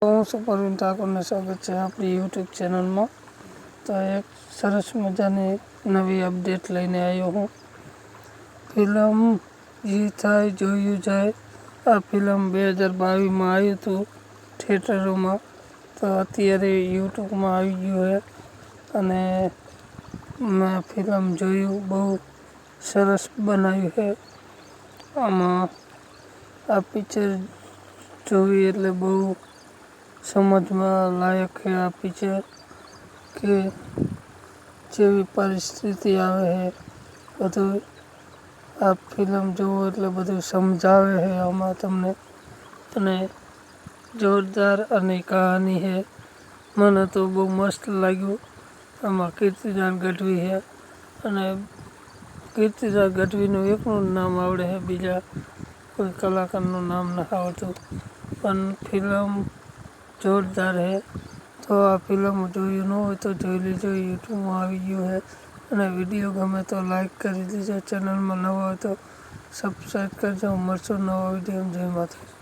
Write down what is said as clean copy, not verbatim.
હું છું પરવીન ઠાકોરને સ્વાગત છે આપણી યુટ્યુબ ચેનલમાં. તો એક સરસ મજાની નવી અપડેટ લઈને આવ્યો હું. ફિલ્મ જી થાય જોયું જાય. આ ફિલ્મ 2022માં આવ્યું હતું થિયેટરોમાં, તો અત્યારે યુટ્યુબમાં આવી ગયું છે અને મેં ફિલ્મ જોયું. બહુ સરસ બનાવ્યું છે. આમાં આ પિક્ચર જોવી એટલે બહુ સમજમાં લાયક છે. આ પિક્ચર કે જેવી પરિસ્થિતિ આવે છે બધું આ ફિલ્મ જોવો એટલે બધું સમજાવે છે આમાં તમને. અને જોરદાર અને કહાની છે. મને તો બહુ મસ્ત લાગ્યું. આમાં કીર્તિદાન ગઢવી છે અને કીર્તિદાન ગઢવીનું એકનું નામ આવડે છે, બીજા કોઈ કલાકારનું નામ નથી આવડતું. પણ ફિલ્મ જોરદાર છે. તો આ ફિલ્મ જોયું ન હોય તો જોઈ લેજો, યુટ્યુબમાં આવી ગયું છે. અને વિડીયો ગમે તો લાઈક કરી દેજો. ચેનલમાં નવા હોય તો સબસ્ક્રાઈબ કરજો. મળશું નવા વિડીયો. જય માતાજી.